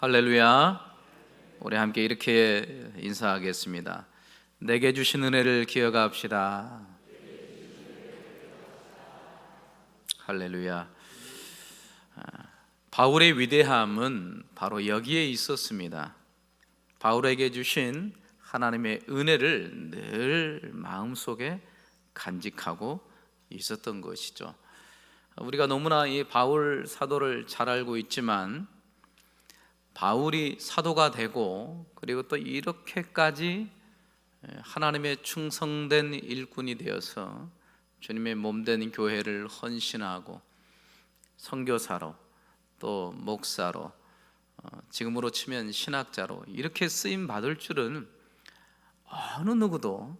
할렐루야. 우리 함께 이렇게 인사하겠습니다. 내게 주신 은혜를 기억합시다. 할렐루야. 바울의 위대함은 바로 여기에 있었습니다. 바울에게 주신 하나님의 은혜를 늘 마음속에 간직하고 있었던 것이죠. 우리가 너무나 이 바울 사도를 잘 알고 있지만 바울이 사도가 되고 그리고 또 이렇게까지 하나님의 충성된 일꾼이 되어서 주님의 몸된 교회를 헌신하고 선교사로 또 목사로 지금으로 치면 신학자로 이렇게 쓰임 받을 줄은 어느 누구도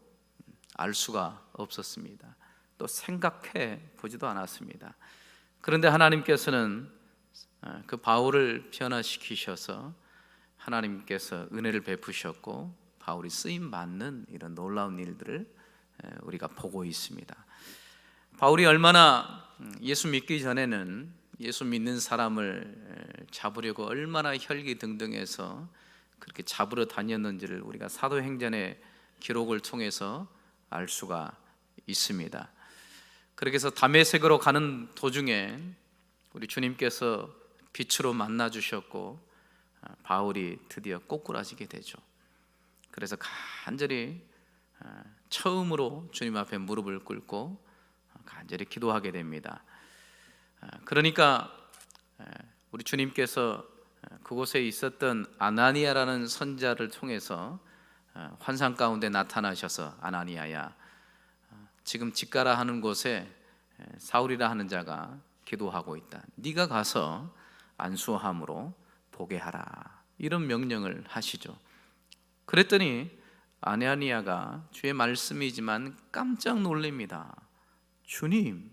알 수가 없었습니다. 또 생각해 보지도 않았습니다. 그런데 하나님께서는 그 바울을 변화시키셔서 하나님께서 은혜를 베푸셨고 바울이 쓰임 받는 이런 놀라운 일들을 우리가 보고 있습니다. 바울이 얼마나 예수 믿기 전에는 예수 믿는 사람을 잡으려고 얼마나 혈기등등해서 그렇게 잡으러 다녔는지를 우리가 사도행전의 기록을 통해서 알 수가 있습니다. 그렇게 해서 다메섹으로 가는 도중에 우리 주님께서 빛으로 만나 주셨고 바울이 드디어 꼬꾸라지게 되죠. 그래서 간절히 처음으로 주님 앞에 무릎을 꿇고 간절히 기도하게 됩니다. 그러니까 우리 주님께서 그곳에 있었던 아나니아라는 선자를 통해서 환상 가운데 나타나셔서 아나니아야, 지금 직가라 하는 곳에 사울이라 하는 자가 기도하고 있다. 네가 가서 안수함으로 보게 하라, 이런 명령을 하시죠. 그랬더니 아나니아가 주의 말씀이지만 깜짝 놀랍니다. 주님,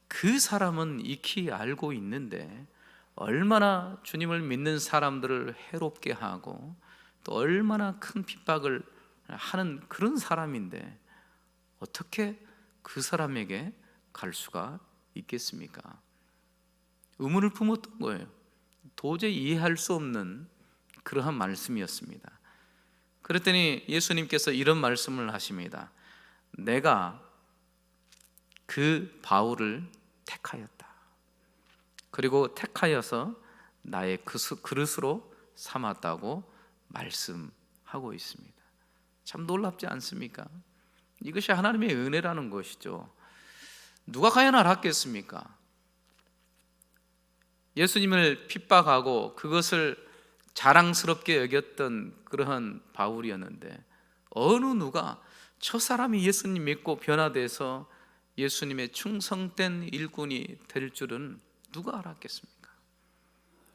그 사람은 익히 알고 있는데 얼마나 주님을 믿는 사람들을 해롭게 하고 또 얼마나 큰 핍박을 하는 그런 사람인데 어떻게 그 사람에게 갈 수가 있겠습니까? 의문을 품었던 거예요. 도저히 이해할 수 없는 그러한 말씀이었습니다. 그랬더니 예수님께서 이런 말씀을 하십니다. 내가 그 바울을 택하였다. 그리고 택하여서 나의 그릇으로 삼았다고 말씀하고 있습니다. 참 놀랍지 않습니까? 이것이 하나님의 은혜라는 것이죠. 누가 과연 알았겠습니까? 예수님을 핍박하고 그것을 자랑스럽게 여겼던 그러한 바울이었는데 어느 누가 저 사람이 예수님 믿고 변화돼서 예수님의 충성된 일꾼이 될 줄은 누가 알았겠습니까?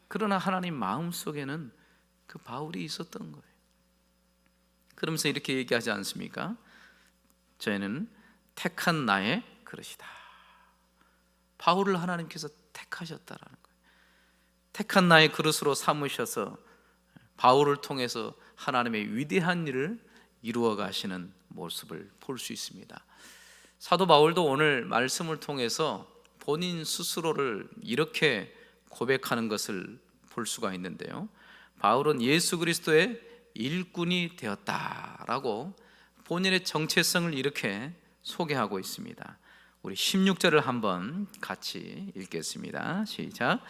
그러나 하나님 마음속에는 그 바울이 있었던 거예요. 그러면서 이렇게 얘기하지 않습니까? 저희는 택한 나의 그릇이다. 바울을 하나님께서 택하셨다라는 거예요. 택한 나의 그릇으로 삼으셔서 바울을 통해서 하나님의 위대한 일을 이루어 가시는 모습을 볼 수 있습니다. 사도 바울도 오늘 말씀을 통해서 본인 스스로를 이렇게 고백하는 것을 볼 수가 있는데요. 바울은 예수 그리스도의 일꾼이 되었다라고 본인의 정체성을 이렇게 소개하고 있습니다. 우리 16절을 한번 같이 읽겠습니다. 시작.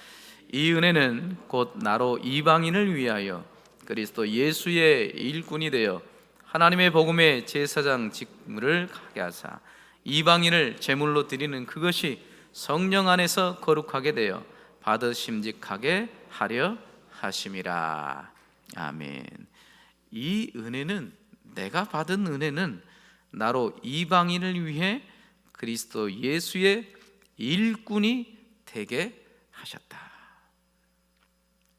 이 은혜는 곧 나로 이방인을 위하여 그리스도 예수의 일꾼이 되어 하나님의 복음의 제사장 직무를 하게 하사 이방인을 제물로 드리는 그것이 성령 안에서 거룩하게 되어 받으심직하게 하려 하심이라. 아멘. 이 은혜는, 내가 받은 은혜는 나로 이방인을 위해 그리스도 예수의 일꾼이 되게 하셨다.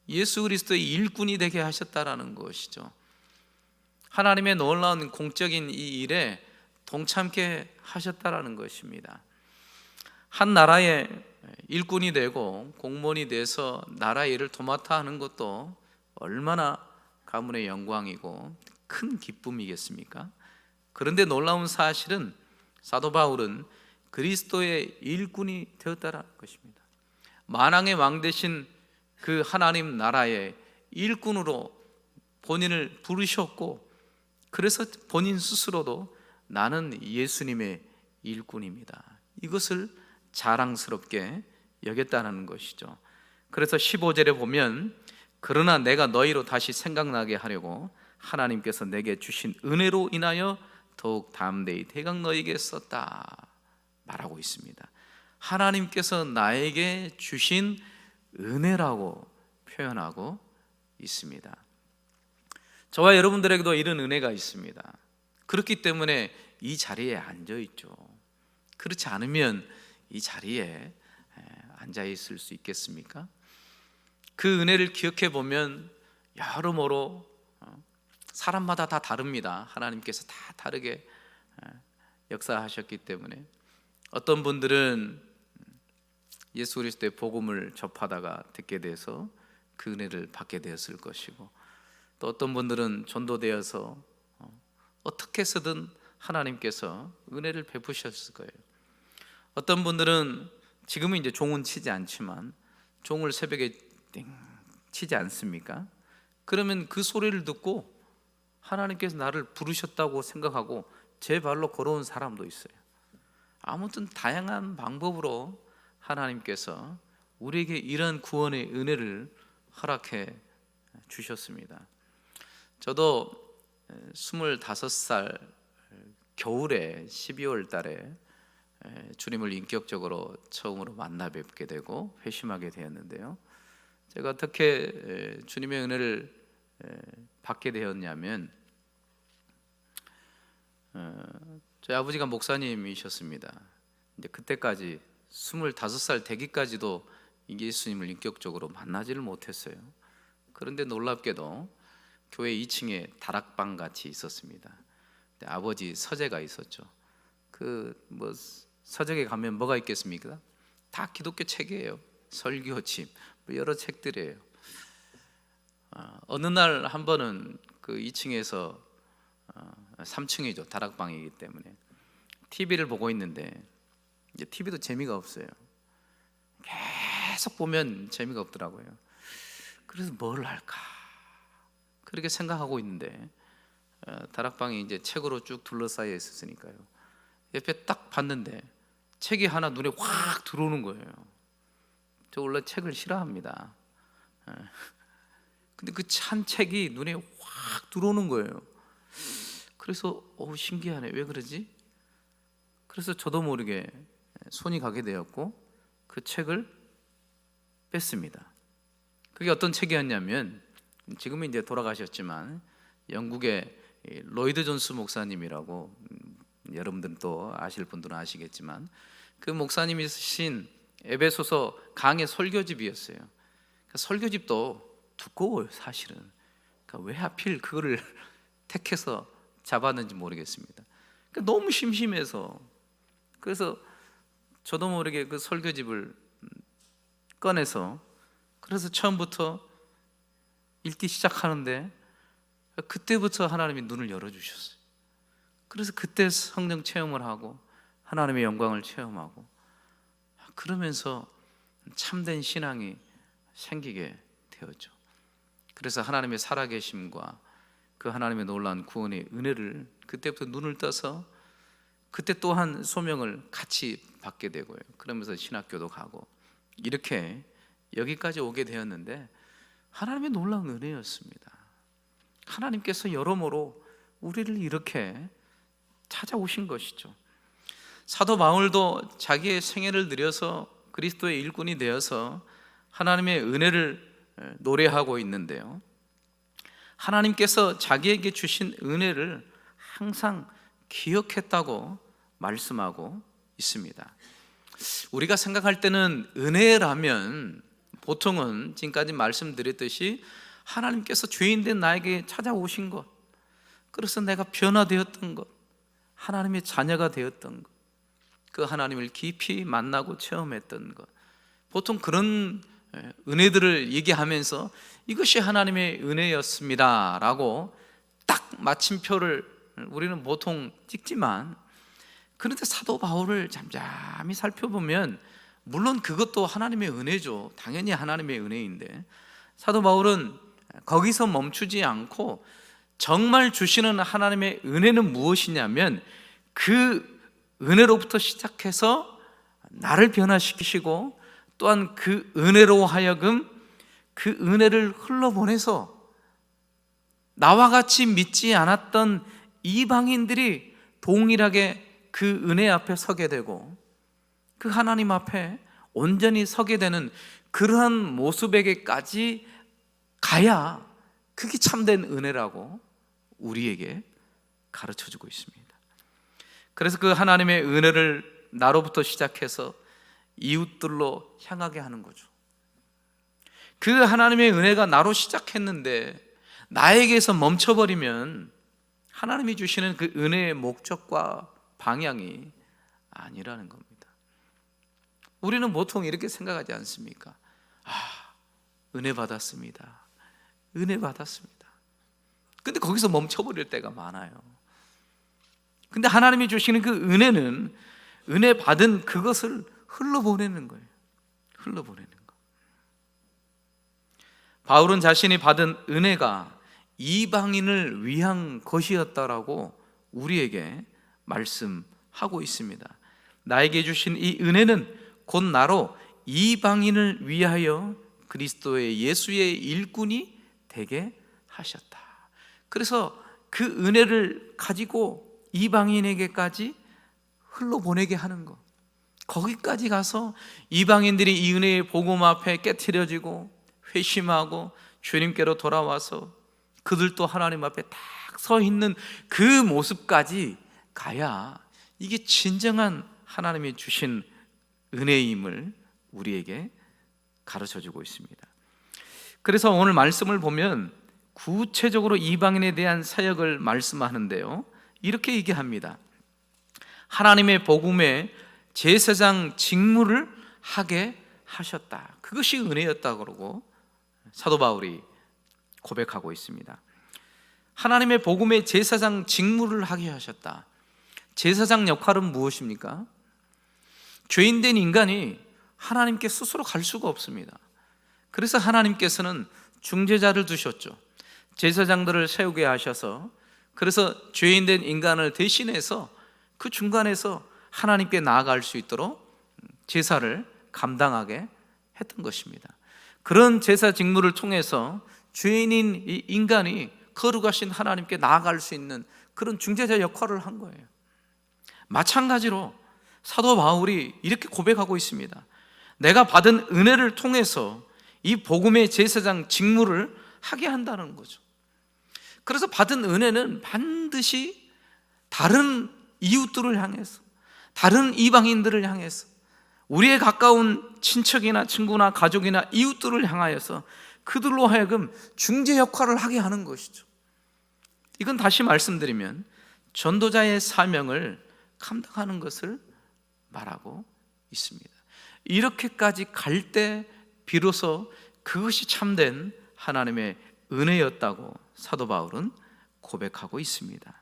예수 그리스도의 일꾼이 되게 하셨다라는 것이죠. 하나님의 놀라운 공적인 이 일에 동참케 하셨다라는 것입니다. 한 나라의 일꾼이 되고 공무원이 돼서 나라 일을 도맡아 하는 것도 얼마나 가문의 영광이고 큰 기쁨이겠습니까? 그런데 놀라운 사실은 사도 바울은 그리스도의 일꾼이 되었다라는 것입니다. 만왕의 왕 대신 그 하나님 나라의 일꾼으로 본인을 부르셨고, 그래서 본인 스스로도 나는 예수님의 일꾼입니다, 이것을 자랑스럽게 여겼다는 것이죠. 그래서 15절에 보면 그러나 내가 너희로 다시 생각나게 하려고 하나님께서 내게 주신 은혜로 인하여 더욱 담대히 대강 너희에게 썼다 말하고 있습니다. 하나님께서 나에게 주신 은혜라고 표현하고 있습니다. 저와 여러분들에게도 이런 은혜가 있습니다. 그렇기 때문에 이 자리에 앉아 있죠. 그렇지 않으면 이 자리에 앉아 있을 수 있겠습니까? 그 은혜를 기억해 보면 여러모로 사람마다 다 다릅니다. 하나님께서 다 다르게 역사하셨기 때문에 어떤 분들은 예수 그리스도의 복음을 접하다가 듣게 돼서 그 은혜를 받게 되었을 것이고, 또 어떤 분들은 전도되어서 어떻게 해서든 하나님께서 은혜를 베푸셨을 거예요. 어떤 분들은 지금은 이제 종은 치지 않지만 종을 새벽에 띵 치지 않습니까? 그러면 그 소리를 듣고 하나님께서 나를 부르셨다고 생각하고 제 발로 걸어온 사람도 있어요. 아무튼 다양한 방법으로 하나님께서 우리에게 이런 구원의 은혜를 허락해 주셨습니다. 저도 25살 겨울에 12월 달에 주님을 인격적으로 처음으로 만나 뵙게 되고 회심하게 되었는데요, 제가 어떻게 주님의 은혜를 받게 되었냐면, 저희 아버지가 목사님이셨습니다. 이제 그때까지 25살 되기까지도 예수님을 인격적으로 만나지를 못했어요. 그런데 놀랍게도 교회 2층에 다락방 같이 있었습니다. 아버지 서재가 있었죠. 서적에 가면 뭐가 있겠습니까? 다 기독교 책이에요. 설교집, 여러 책들이에요. 어느 날 한 번은 그 2층에서 3층이죠. 다락방이기 때문에 TV를 보고 있는데, 이제 TV도 재미가 없어요. 계속 보면 재미가 없더라고요. 그래서 뭘 할까 그렇게 생각하고 있는데, 다락방이 이제 책으로 쭉 둘러싸여 있었으니까요, 옆에 딱 봤는데 책이 하나 눈에 확 들어오는 거예요. 저 원래 책을 싫어합니다. 근데 그 한 책이 눈에 확 들어오는 거예요. 그래서 신기하네, 왜 그러지? 그래서 저도 모르게 손이 가게 되었고 그 책을 뺐습니다. 그게 어떤 책이었냐면, 지금은 이제 돌아가셨지만 영국의 로이드 존스 목사님이라고, 여러분들은 또 아실 분들은 아시겠지만 그 목사님이 쓰신 에베소서 강해 설교집이었어요. 그러니까 설교집도 두꺼워요 사실은. 그러니까 왜 하필 그거를 택해서 잡았는지 모르겠습니다. 그러니까 너무 심심해서, 그래서 저도 모르게 그 설교집을 꺼내서, 그래서 처음부터 읽기 시작하는데 그때부터 하나님이 눈을 열어주셨어요. 그래서 그때 성령 체험을 하고 하나님의 영광을 체험하고, 그러면서 참된 신앙이 생기게 되었죠. 그래서 하나님의 살아계심과 그 하나님의 놀라운 구원의 은혜를 그때부터 눈을 떠서 그때 또한 소명을 같이 받게 되고요. 그러면서 신학교도 가고 이렇게 여기까지 오게 되었는데, 하나님의 놀라운 은혜였습니다. 하나님께서 여러모로 우리를 이렇게 찾아오신 것이죠. 사도 바울도 자기의 생애를 들여서 그리스도의 일꾼이 되어서 하나님의 은혜를 노래하고 있는데요, 하나님께서 자기에게 주신 은혜를 항상 기억했다고 말씀하고 있습니다. 우리가 생각할 때는 은혜라면 보통은 지금까지 말씀드렸듯이 하나님께서 죄인된 나에게 찾아오신 것, 그래서 내가 변화되었던 것, 하나님의 자녀가 되었던 것, 그 하나님을 깊이 만나고 체험했던 것, 보통 그런 은혜들을 얘기하면서 이것이 하나님의 은혜였습니다 라고 딱 마침표를 우리는 보통 찍지만, 그런데 사도 바울을 잠잠히 살펴보면 물론 그것도 하나님의 은혜죠. 당연히 하나님의 은혜인데, 사도 바울은 거기서 멈추지 않고 정말 주시는 하나님의 은혜는 무엇이냐면, 그 은혜로부터 시작해서 나를 변화시키시고, 또한 그 은혜로 하여금 그 은혜를 흘러보내서 나와 같이 믿지 않았던 이방인들이 동일하게 그 은혜 앞에 서게 되고, 그 하나님 앞에 온전히 서게 되는 그러한 모습에게까지 가야 그게 참된 은혜라고 우리에게 가르쳐주고 있습니다. 그래서 그 하나님의 은혜를 나로부터 시작해서 이웃들로 향하게 하는 거죠. 그 하나님의 은혜가 나로 시작했는데 나에게서 멈춰버리면 하나님이 주시는 그 은혜의 목적과 방향이 아니라는 겁니다. 우리는 보통 이렇게 생각하지 않습니까? 은혜 받았습니다. 은혜 받았습니다. 근데 거기서 멈춰버릴 때가 많아요. 근데 하나님이 주시는 그 은혜는 은혜 받은 그것을 흘러보내는 거예요. 흘러보내는 거. 바울은 자신이 받은 은혜가 이방인을 위한 것이었다라고 우리에게 말씀하고 있습니다. 나에게 주신 이 은혜는 곧 나로 이방인을 위하여 그리스도의 예수의 일꾼이 되게 하셨다. 그래서 그 은혜를 가지고 이방인에게까지 흘러보내게 하는 것, 거기까지 가서 이방인들이 이 은혜의 복음 앞에 깨트려지고 회심하고 주님께로 돌아와서 그들도 하나님 앞에 딱 서 있는 그 모습까지 가야 이게 진정한 하나님이 주신 은혜임을 우리에게 가르쳐주고 있습니다. 그래서 오늘 말씀을 보면 구체적으로 이방인에 대한 사역을 말씀하는데요, 이렇게 얘기합니다. 하나님의 복음에 제사장 직무를 하게 하셨다. 그것이 은혜였다고 그러고 사도 바울이 고백하고 있습니다. 하나님의 복음에 제사장 직무를 하게 하셨다. 제사장 역할은 무엇입니까? 죄인된 인간이 하나님께 스스로 갈 수가 없습니다. 그래서 하나님께서는 중재자를 두셨죠. 제사장들을 세우게 하셔서, 그래서 죄인된 인간을 대신해서 그 중간에서 하나님께 나아갈 수 있도록 제사를 감당하게 했던 것입니다. 그런 제사 직무를 통해서 죄인인 이 인간이 거룩하신 하나님께 나아갈 수 있는 그런 중재자 역할을 한 거예요. 마찬가지로 사도 바울이 이렇게 고백하고 있습니다. 내가 받은 은혜를 통해서 이 복음의 제사장 직무를 하게 한다는 거죠. 그래서 받은 은혜는 반드시 다른 이웃들을 향해서, 다른 이방인들을 향해서, 우리의 가까운 친척이나 친구나 가족이나 이웃들을 향하여서 그들로 하여금 중재 역할을 하게 하는 것이죠. 이건 다시 말씀드리면 전도자의 사명을 감당하는 것을 말하고 있습니다. 이렇게까지 갈 때 비로소 그것이 참된 하나님의 은혜였다고 사도 바울은 고백하고 있습니다.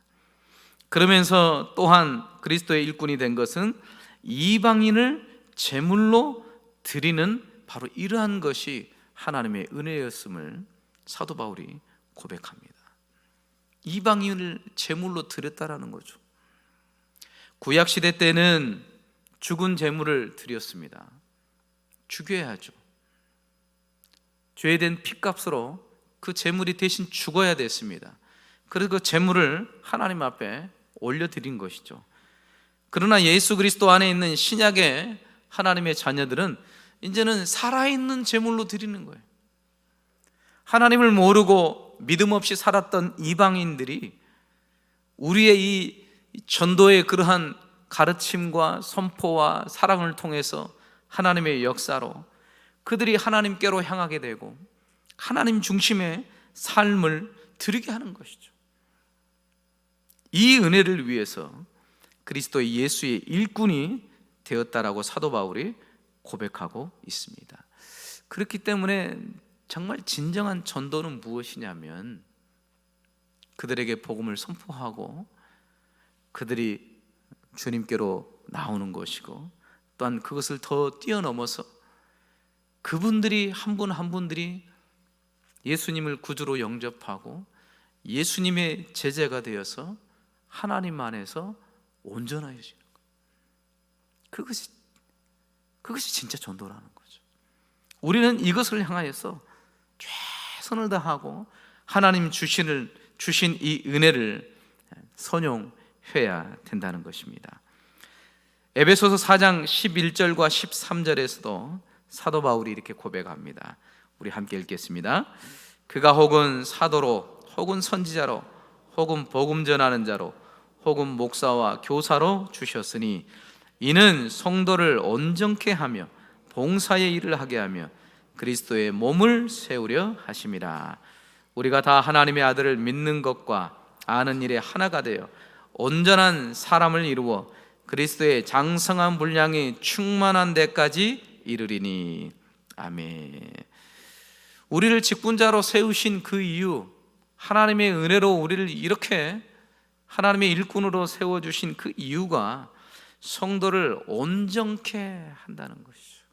그러면서 또한 그리스도의 일꾼이 된 것은 이방인을 제물로 드리는 바로 이러한 것이 하나님의 은혜였음을 사도 바울이 고백합니다. 이방인을 제물로 드렸다라는 거죠. 구약시대 때는 죽은 제물을 드렸습니다. 죽여야죠. 죄된 피값으로 그 제물이 대신 죽어야 됐습니다. 그래서 그 제물을 하나님 앞에 올려드린 것이죠. 그러나 예수 그리스도 안에 있는 신약의 하나님의 자녀들은 이제는 살아있는 제물로 드리는 거예요. 하나님을 모르고 믿음 없이 살았던 이방인들이 우리의 이 전도의 그러한 가르침과 선포와 사랑을 통해서 하나님의 역사로 그들이 하나님께로 향하게 되고 하나님 중심의 삶을 드리게 하는 것이죠. 이 은혜를 위해서 그리스도의 예수의 일꾼이 되었다라고 사도 바울이 고백하고 있습니다. 그렇기 때문에 정말 진정한 전도는 무엇이냐면 그들에게 복음을 선포하고 그들이 주님께로 나오는 것이고 또한 그것을 더 뛰어넘어서 그분들이 한 분 한 분들이 예수님을 구주로 영접하고 예수님의 제자가 되어서 하나님 안에서 온전해지는 거예요. 그것이 진짜 전도라는 거죠. 우리는 이것을 향하여서 최선을 다하고 하나님 주신 이 은혜를 선용해야 된다는 것입니다. 에베소서 4장 11절과 13절에서도 사도 바울이 이렇게 고백합니다. 우리 함께 읽겠습니다. 그가 혹은 사도로 혹은 선지자로 혹은 복음 전하는 자로 혹은 목사와 교사로 주셨으니 이는 성도를 온전케 하며 봉사의 일을 하게 하며 그리스도의 몸을 세우려 하심이라. 우리가 다 하나님의 아들을 믿는 것과 아는 일에 하나가 되어 온전한 사람을 이루어 그리스도의 장성한 분량이 충만한 데까지 이르리니. 아멘. 우리를 직분자로 세우신 그 이유, 하나님의 은혜로 우리를 이렇게 하나님의 일꾼으로 세워주신 그 이유가 성도를 온전케 한다는 것이죠.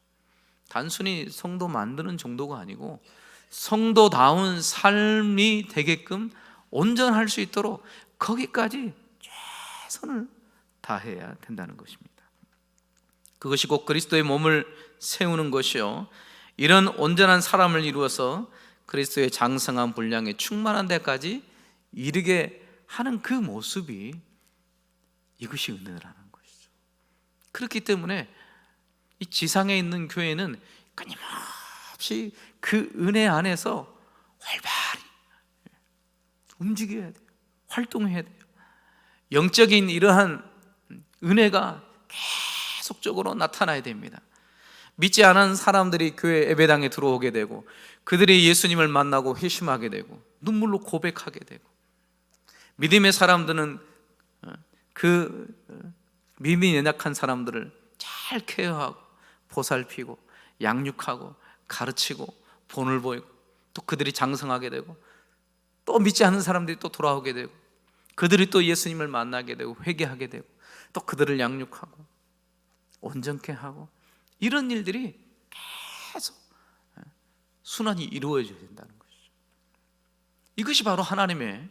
단순히 성도 만드는 정도가 아니고 성도다운 삶이 되게끔 온전할 수 있도록 거기까지 최선을 다해야 된다는 것입니다. 그것이 곧 그리스도의 몸을 세우는 것이요, 이런 온전한 사람을 이루어서 그리스도의 장성한 분량에 충만한 데까지 이르게 하는 그 모습이 이것이 은혜라는 것이죠. 그렇기 때문에 이 지상에 있는 교회는 끊임없이 그 은혜 안에서 활발히 움직여야 돼요. 활동해야 돼요. 영적인 이러한 은혜가 계속적으로 나타나야 됩니다. 믿지 않은 사람들이 교회 예배당에 들어오게 되고 그들이 예수님을 만나고 회심하게 되고 눈물로 고백하게 되고, 믿음의 사람들은 그 믿음이 연약한 사람들을 잘 케어하고 보살피고 양육하고 가르치고 본을 보이고, 또 그들이 장성하게 되고 또 믿지 않는 사람들이 또 돌아오게 되고 그들이 또 예수님을 만나게 되고 회개하게 되고 또 그들을 양육하고 온전케 하고, 이런 일들이 계속 순환이 이루어져야 된다는 것이죠. 이것이 바로 하나님의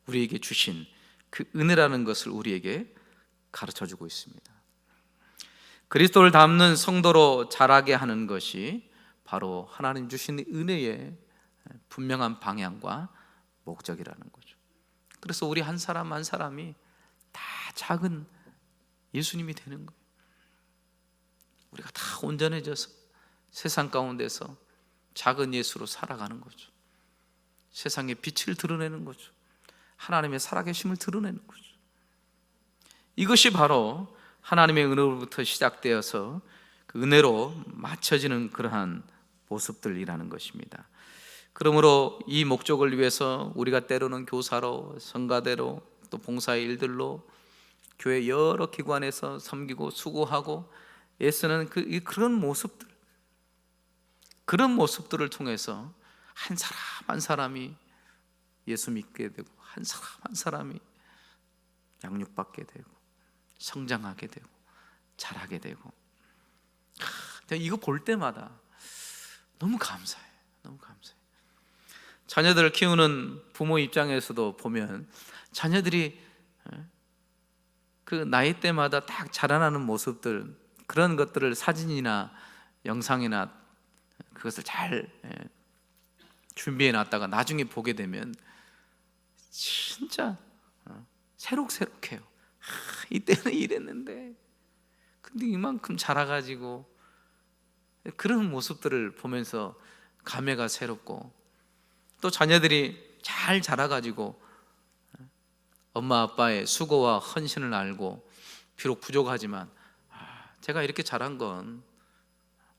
우리에게 주신 그 은혜라는 것을 우리에게 가르쳐주고 있습니다. 그리스도를 닮는 성도로 자라게 하는 것이 바로 하나님 주신 은혜의 분명한 방향과 목적이라는 거죠. 그래서 우리 한 사람 한 사람이 다 작은 예수님이 되는 거예요. 우리가 다 온전해져서 세상 가운데서 작은 예수로 살아가는 거죠. 세상의 빛을 드러내는 거죠. 하나님의 살아계심을 드러내는 거죠. 이것이 바로 하나님의 은혜로부터 시작되어서 그 은혜로 맞춰지는 그러한 모습들이라는 것입니다. 그러므로 이 목적을 위해서 우리가 때로는 교사로, 성가대로, 또 봉사의 일들로 교회 여러 기관에서 섬기고 수고하고 애쓰는 그런 모습들을 통해서 한 사람 한 사람이 예수 믿게 되고 한 사람 한 사람이 양육받게 되고 성장하게 되고 자라게 되고, 이거 볼 때마다 너무 감사해요. 너무 감사해요. 자녀들을 키우는 부모 입장에서도 보면 자녀들이 그 나이 때마다 딱 자라나는 모습들, 그런 것들을 사진이나 영상이나 그것을 잘 준비해 놨다가 나중에 보게 되면 진짜 새록새록해요. 이때는 이랬는데 근데 이만큼 자라가지고, 그런 모습들을 보면서 감회가 새롭고, 또 자녀들이 잘 자라가지고 엄마 아빠의 수고와 헌신을 알고, 비록 부족하지만 제가 이렇게 자란 건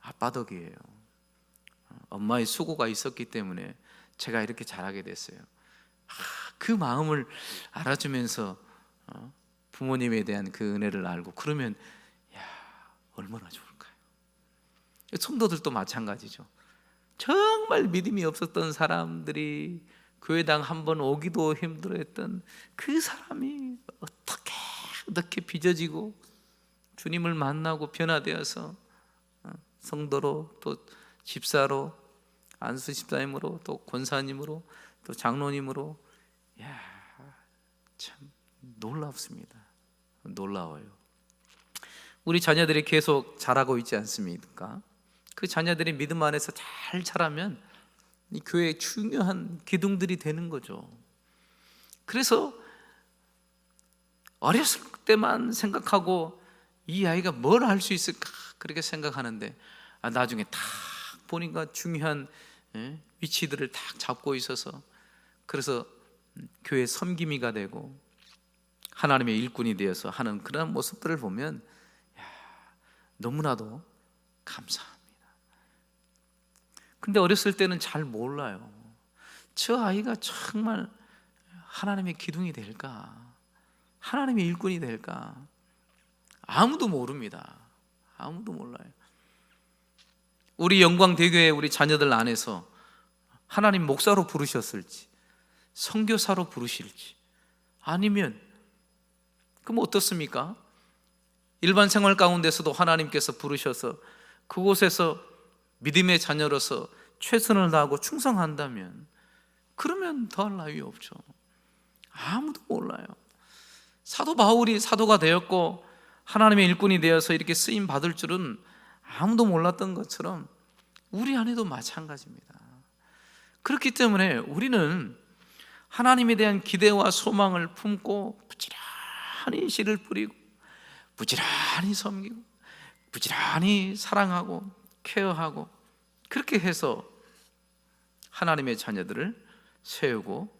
아빠 덕이에요. 엄마의 수고가 있었기 때문에 제가 이렇게 자라게 됐어요. 그 마음을 알아주면서 부모님에 대한 그 은혜를 알고 그러면 얼마나 좋을까요? 성도들도 마찬가지죠. 정말 믿음이 없었던 사람들이 교회당 한번 오기도 힘들어했던 그 사람이 어떻게 빚어지고 주님을 만나고 변화되어서 성도로, 또 집사로, 안수 집사님으로, 또 권사님으로, 또 장로님으로, 참 놀랍습니다. 놀라워요. 우리 자녀들이 계속 자라고 있지 않습니까? 그 자녀들이 믿음 안에서 잘 자라면 이 교회의 중요한 기둥들이 되는 거죠. 그래서 어렸을 때만 생각하고 이 아이가 뭘 할 수 있을까 그렇게 생각하는데, 나중에 딱 보니까 중요한 위치들을 딱 잡고 있어서, 그래서 교회 섬김이가 되고 하나님의 일꾼이 되어서 하는 그런 모습들을 보면 너무나도 감사합니다. 근데 어렸을 때는 잘 몰라요. 저 아이가 정말 하나님의 기둥이 될까, 하나님의 일꾼이 될까? 아무도 모릅니다. 아무도 몰라요. 우리 영광대교회 우리 자녀들 안에서 하나님 목사로 부르셨을지, 선교사로 부르실지, 아니면 그럼 어떻습니까? 일반 생활 가운데서도 하나님께서 부르셔서 그곳에서 믿음의 자녀로서 최선을 다하고 충성한다면, 그러면 더할 나위 없죠. 아무도 몰라요. 사도 바울이 사도가 되었고 하나님의 일꾼이 되어서 이렇게 쓰임 받을 줄은 아무도 몰랐던 것처럼 우리 안에도 마찬가지입니다. 그렇기 때문에 우리는 하나님에 대한 기대와 소망을 품고 부지런히 씨를 뿌리고 부지런히 섬기고 부지런히 사랑하고 케어하고, 그렇게 해서 하나님의 자녀들을 세우고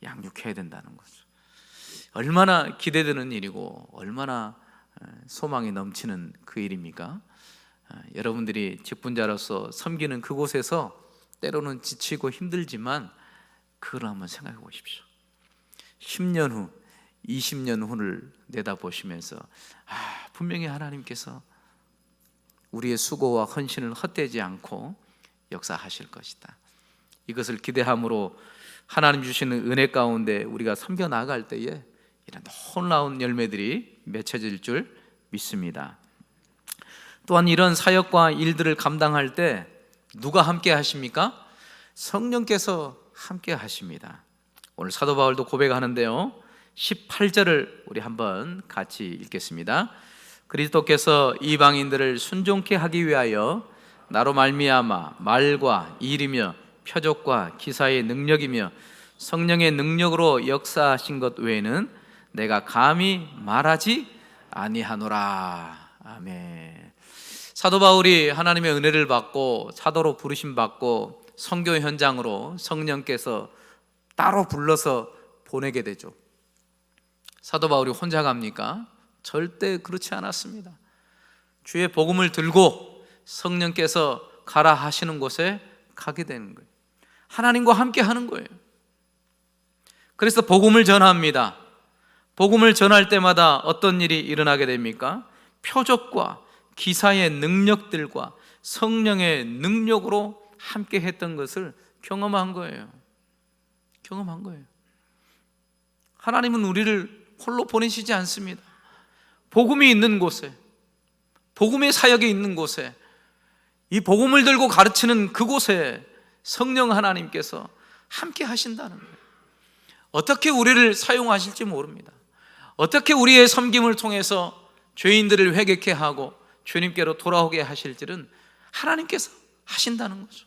양육해야 된다는 거죠. 얼마나 기대되는 일이고 얼마나 소망이 넘치는 그 일입니까? 여러분들이 직분자로서 섬기는 그곳에서 때로는 지치고 힘들지만 그걸 한번 생각해 보십시오. 10년 후, 20년 후를 내다보시면서 분명히 하나님께서 우리의 수고와 헌신을 헛되지 않고 역사하실 것이다. 이것을 기대함으로 하나님 주시는 은혜 가운데 우리가 섬겨 나갈 때에 이런 놀라운 열매들이 맺혀질 줄 믿습니다. 또한 이런 사역과 일들을 감당할 때 누가 함께 하십니까? 성령께서 함께 하십니다. 오늘 사도 바울도 고백하는데요, 18절을 우리 한번 같이 읽겠습니다. 그리스도께서 이방인들을 순종케 하기 위하여 나로 말미암아 말과 일이며 표적과 기사의 능력이며 성령의 능력으로 역사하신 것 외에는 내가 감히 말하지 아니하노라. 아멘. 사도 바울이 하나님의 은혜를 받고 사도로 부르심 받고 선교 현장으로 성령께서 따로 불러서 보내게 되죠. 사도 바울이 혼자 갑니까? 절대 그렇지 않았습니다. 주의 복음을 들고 성령께서 가라 하시는 곳에 가게 되는 거예요. 하나님과 함께 하는 거예요. 그래서 복음을 전합니다. 복음을 전할 때마다 어떤 일이 일어나게 됩니까? 표적과 기사의 능력들과 성령의 능력으로 함께 했던 것을 경험한 거예요. 경험한 거예요. 하나님은 우리를 홀로 보내시지 않습니다. 복음이 있는 곳에, 복음의 사역이 있는 곳에, 이 복음을 들고 가르치는 그곳에 성령 하나님께서 함께 하신다는 거예요. 어떻게 우리를 사용하실지 모릅니다. 어떻게 우리의 섬김을 통해서 죄인들을 회개케 하고 주님께로 돌아오게 하실지는 하나님께서 하신다는 거죠.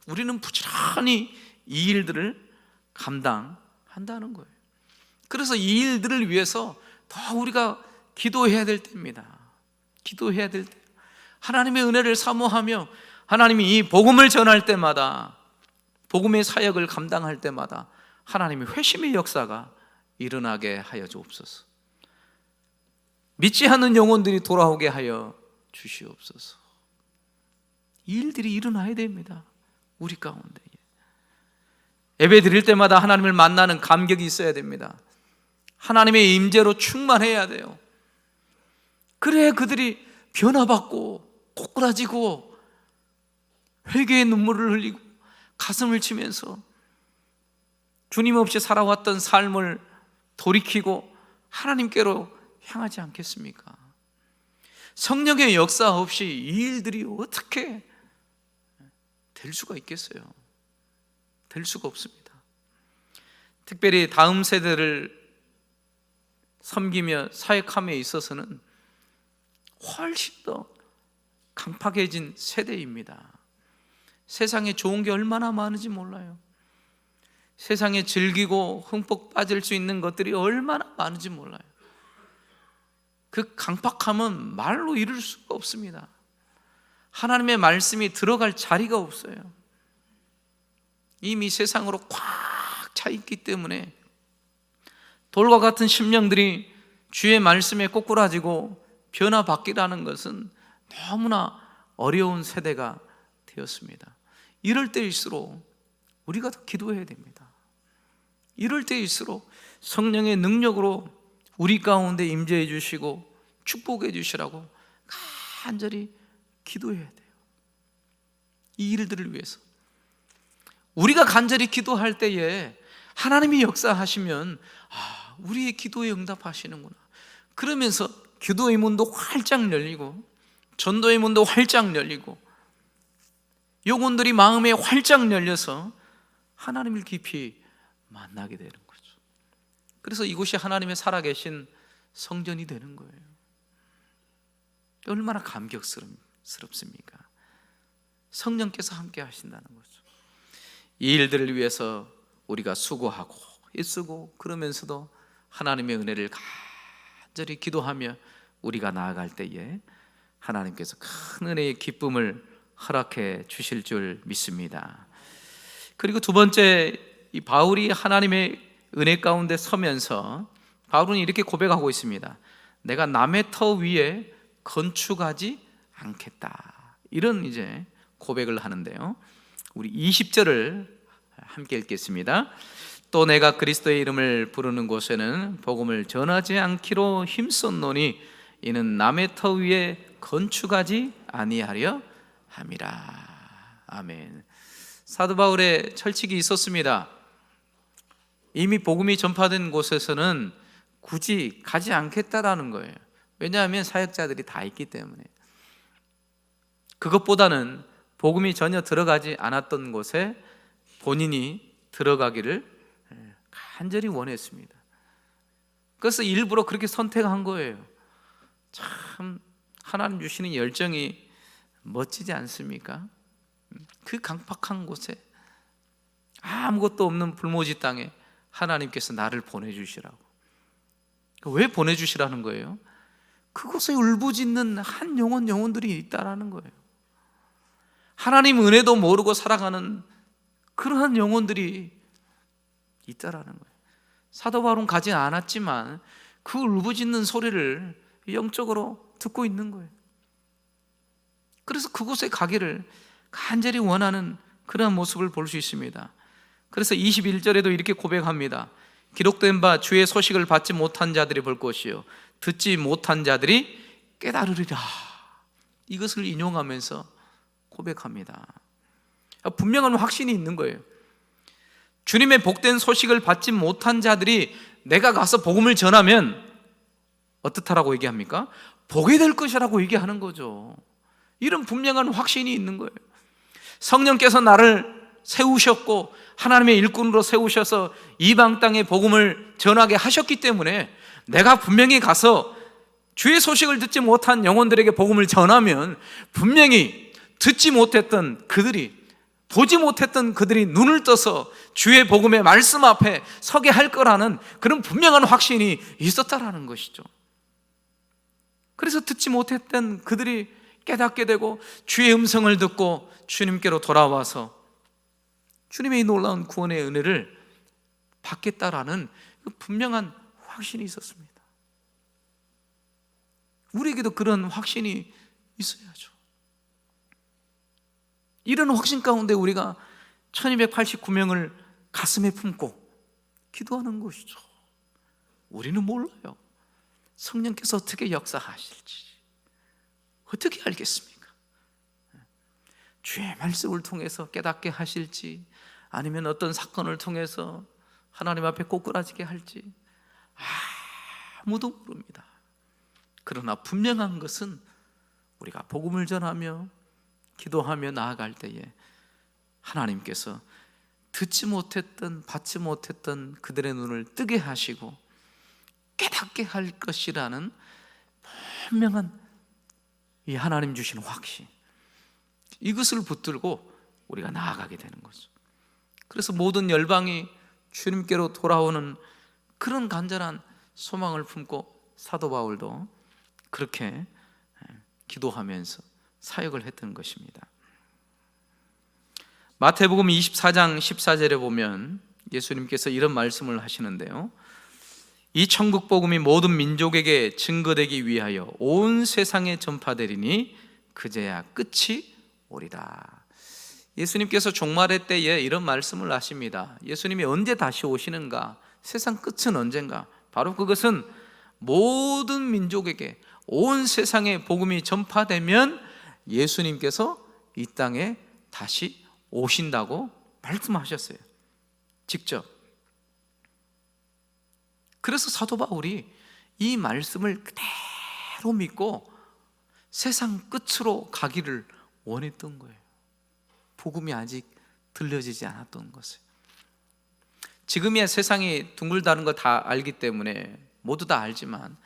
우리는 부지런히 이 일들을 감당한다는 거예요. 그래서 이 일들을 위해서 더 우리가 기도해야 될 때입니다. 기도해야 될 때, 하나님의 은혜를 사모하며 하나님이 이 복음을 전할 때마다, 복음의 사역을 감당할 때마다 하나님의 회심의 역사가 일어나게 하여 주옵소서. 믿지 않는 영혼들이 돌아오게 하여 주시옵소서. 이 일들이 일어나야 됩니다. 우리 가운데 예배 드릴 때마다 하나님을 만나는 감격이 있어야 됩니다. 하나님의 임재로 충만해야 돼요. 그래야 그들이 변화받고 꼬꾸라지고 회개의 눈물을 흘리고 가슴을 치면서 주님 없이 살아왔던 삶을 돌이키고 하나님께로 향하지 않겠습니까? 성령의 역사 없이 이 일들이 어떻게 될 수가 있겠어요? 될 수가 없습니다. 특별히 다음 세대를 섬기며 사역함에 있어서는 훨씬 더 강팍해진 세대입니다. 세상에 좋은 게 얼마나 많은지 몰라요. 세상에 즐기고 흠뻑 빠질 수 있는 것들이 얼마나 많은지 몰라요. 그 강팍함은 말로 이룰 수가 없습니다. 하나님의 말씀이 들어갈 자리가 없어요. 이미 세상으로 꽉 차 있기 때문에 돌과 같은 심령들이 주의 말씀에 꼬꾸라지고 변화받기라는 것은 너무나 어려운 세대가 되었습니다. 이럴 때일수록 우리가 더 기도해야 됩니다. 이럴 때일수록 성령의 능력으로 우리 가운데 임재해 주시고 축복해 주시라고 간절히 기도해야 돼요. 이 일들을 위해서 우리가 간절히 기도할 때에 하나님이 역사하시면 우리의 기도에 응답하시는구나, 그러면서 기도의 문도 활짝 열리고 전도의 문도 활짝 열리고 영혼들이 마음에 활짝 열려서 하나님을 깊이 만나게 되는 거죠. 그래서 이곳이 하나님의 살아계신 성전이 되는 거예요. 얼마나 감격스럽습니까? 성령께서 함께 하신다는 거죠. 이 일들을 위해서 우리가 수고하고 애쓰고 그러면서도 하나님의 은혜를 간절히 기도하며 우리가 나아갈 때에 하나님께서 큰 은혜의 기쁨을 허락해 주실 줄 믿습니다. 그리고 두 번째, 이 바울이 하나님의 은혜 가운데 서면서 바울은 이렇게 고백하고 있습니다. 내가 남의 터 위에 건축하지 않겠다, 이런 이제 고백을 하는데요. 우리 20절을 함께 읽겠습니다. 또 내가 그리스도의 이름을 부르는 곳에는 복음을 전하지 않기로 힘썼노니 이는 남의 터 위에 건축하지 아니하려 함이라. 아멘. 사도 바울의 철칙이 있었습니다. 이미 복음이 전파된 곳에서는 굳이 가지 않겠다라는 거예요. 왜냐하면 사역자들이 다 있기 때문에. 그것보다는 복음이 전혀 들어가지 않았던 곳에 본인이 들어가기를 간절히 원했습니다. 그래서 일부러 그렇게 선택한 거예요. 참 하나님 주시는 열정이 멋지지 않습니까? 그 강팍한 곳에, 아무것도 없는 불모지 땅에 하나님께서 나를 보내주시라고. 왜 보내주시라는 거예요? 그곳에 울부짖는 한 영혼들이 있다라는 거예요. 하나님 은혜도 모르고 살아가는 그러한 영혼들이 있다라는 거예요. 사도 바울은 가지 않았지만 그 울부짖는 소리를 영적으로 듣고 있는 거예요. 그래서 그곳에 가기를 간절히 원하는 그런 모습을 볼 수 있습니다. 그래서 21절에도 이렇게 고백합니다. 기록된 바 주의 소식을 받지 못한 자들이 볼 것이요 듣지 못한 자들이 깨달으리라. 이것을 인용하면서 고백합니다. 분명한 확신이 있는 거예요. 주님의 복된 소식을 받지 못한 자들이 내가 가서 복음을 전하면 어떻다라고 얘기합니까? 보게 될 것이라고 얘기하는 거죠. 이런 분명한 확신이 있는 거예요. 성령께서 나를 세우셨고 하나님의 일꾼으로 세우셔서 이방 땅에 복음을 전하게 하셨기 때문에 내가 분명히 가서 주의 소식을 듣지 못한 영혼들에게 복음을 전하면 분명히 듣지 못했던 그들이, 보지 못했던 그들이 눈을 떠서 주의 복음의 말씀 앞에 서게 할 거라는 그런 분명한 확신이 있었다라는 것이죠. 그래서 듣지 못했던 그들이 깨닫게 되고 주의 음성을 듣고 주님께로 돌아와서 주님의 이 놀라운 구원의 은혜를 받겠다라는 그 분명한 확신이 있었습니다. 우리에게도 그런 확신이 있어야죠. 이런 확신 가운데 우리가 1289명을 가슴에 품고 기도하는 것이죠. 우리는 몰라요. 성령께서 어떻게 역사하실지 어떻게 알겠습니까? 주의 말씀을 통해서 깨닫게 하실지 아니면 어떤 사건을 통해서 하나님 앞에 꼬꾸라지게 할지 아무도 모릅니다. 그러나 분명한 것은 우리가 복음을 전하며 기도하며 나아갈 때에 하나님께서 듣지 못했던, 받지 못했던 그들의 눈을 뜨게 하시고 깨닫게 할 것이라는 분명한 이 하나님 주신 확신, 이것을 붙들고 우리가 나아가게 되는 거죠. 그래서 모든 열방이 주님께로 돌아오는 그런 간절한 소망을 품고 사도 바울도 그렇게 기도하면서 사역을 했던 것입니다. 마태복음 24장 14절에 보면 예수님께서 이런 말씀을 하시는데요, 이 천국 복음이 모든 민족에게 증거되기 위하여 온 세상에 전파되리니 그제야 끝이 오리라. 예수님께서 종말의 때에 이런 말씀을 하십니다. 예수님이 언제 다시 오시는가? 세상 끝은 언젠가? 바로 그것은 모든 민족에게, 온 세상에 복음이 전파되면 예수님께서 이 땅에 다시 오신다고 말씀하셨어요, 직접. 그래서 사도 바울이 이 말씀을 그대로 믿고 세상 끝으로 가기를 원했던 거예요. 복음이 아직 들려지지 않았던 것을. 지금이야 세상이 둥글다는 거 다 알기 때문에 모두 다 알지만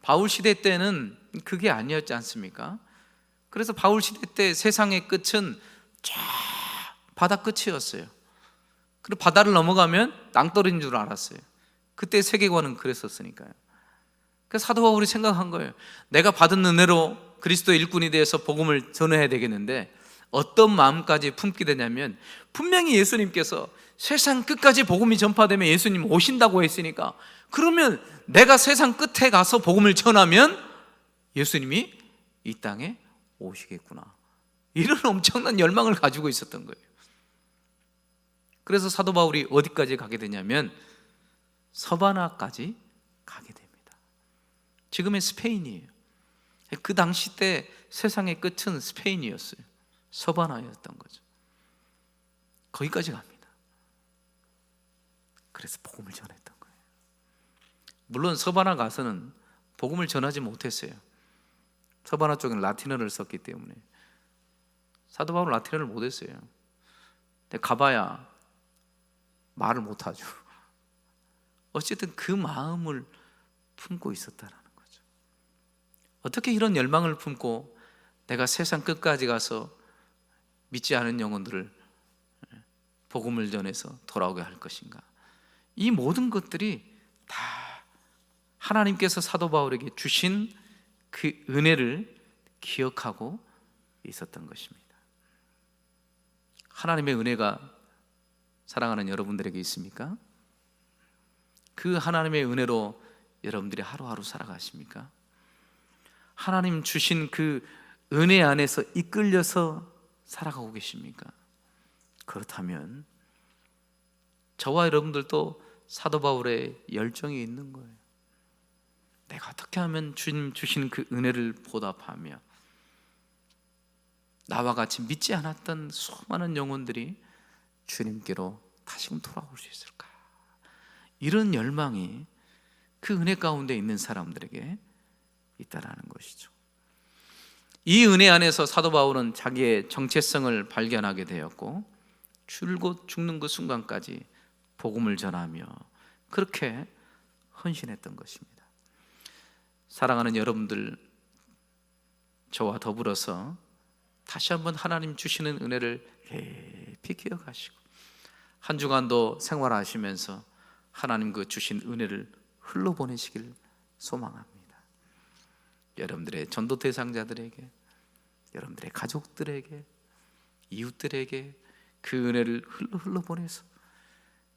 바울 시대 때는 그게 아니었지 않습니까? 그래서 바울 시대 때 세상의 끝은 쫙 바다 끝이었어요. 그리고 바다를 넘어가면 낭떠러지인 줄 알았어요. 그때 세계관은 그랬었으니까요. 그래서 사도 바울이 생각한 거예요. 내가 받은 은혜로 그리스도 일꾼이 되어서 복음을 전해야 되겠는데 어떤 마음까지 품게 되냐면, 분명히 예수님께서 세상 끝까지 복음이 전파되면 예수님 오신다고 했으니까, 그러면 내가 세상 끝에 가서 복음을 전하면 예수님이 이 땅에 오시겠구나, 이런 엄청난 열망을 가지고 있었던 거예요. 그래서 사도 바울이 어디까지 가게 되냐면 서바나까지 가게 됩니다. 지금의 스페인이에요. 그 당시 때 세상의 끝은 스페인이었어요. 서바나였던 거죠. 거기까지 갑니다. 그래서 복음을 전했던 거예요. 물론 서바나 가서는 복음을 전하지 못했어요. 서바나 쪽은 라틴어를 썼기 때문에 사도 바울은 라틴어를 못했어요. 근데 가봐야 말을 못하죠. 어쨌든 그 마음을 품고 있었다라는 거죠. 어떻게 이런 열망을 품고 내가 세상 끝까지 가서 믿지 않은 영혼들을 복음을 전해서 돌아오게 할 것인가? 이 모든 것들이 다 하나님께서 사도 바울에게 주신 그 은혜를 기억하고 있었던 것입니다. 하나님의 은혜가 사랑하는 여러분들에게 있습니까? 그 하나님의 은혜로 여러분들이 하루하루 살아가십니까? 하나님 주신 그 은혜 안에서 이끌려서 살아가고 계십니까? 그렇다면 저와 여러분들도 사도 바울의 열정이 있는 거예요. 내가 어떻게 하면 주님 주신 그 은혜를 보답하며 나와 같이 믿지 않았던 수많은 영혼들이 주님께로 다시금 돌아올 수 있을까? 이런 열망이 그 은혜 가운데 있는 사람들에게 있다라는 것이죠. 이 은혜 안에서 사도 바울은 자기의 정체성을 발견하게 되었고, 줄곧 죽는 그 순간까지 복음을 전하며 그렇게 헌신했던 것입니다. 사랑하는 여러분들, 저와 더불어서 다시 한번 하나님 주시는 은혜를 깊이 기억하시고 한 주간도 생활하시면서 하나님 그 주신 은혜를 흘러보내시길 소망합니다. 여러분들의 전도 대상자들에게, 여러분들의 가족들에게, 이웃들에게 그 은혜를 흘러보내서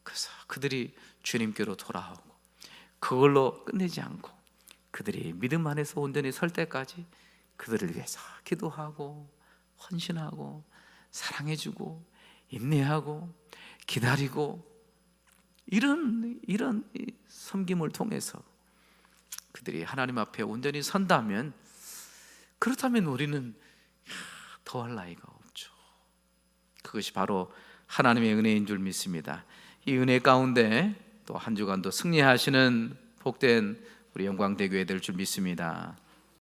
그래서 그들이 주님께로 돌아오고 그걸로 끝내지 않고 그들이 믿음 안에서 온전히 설 때까지 그들을 위해서 기도하고 헌신하고 사랑해주고 인내하고 기다리고 이런 섬김을 통해서 그들이 하나님 앞에 온전히 선다면, 그렇다면 우리는 더할 나위가 없죠. 그것이 바로 하나님의 은혜인 줄 믿습니다. 이 은혜 가운데 또 한 주간도 승리하시는 복된 우리 영광대교회 될 줄 믿습니다.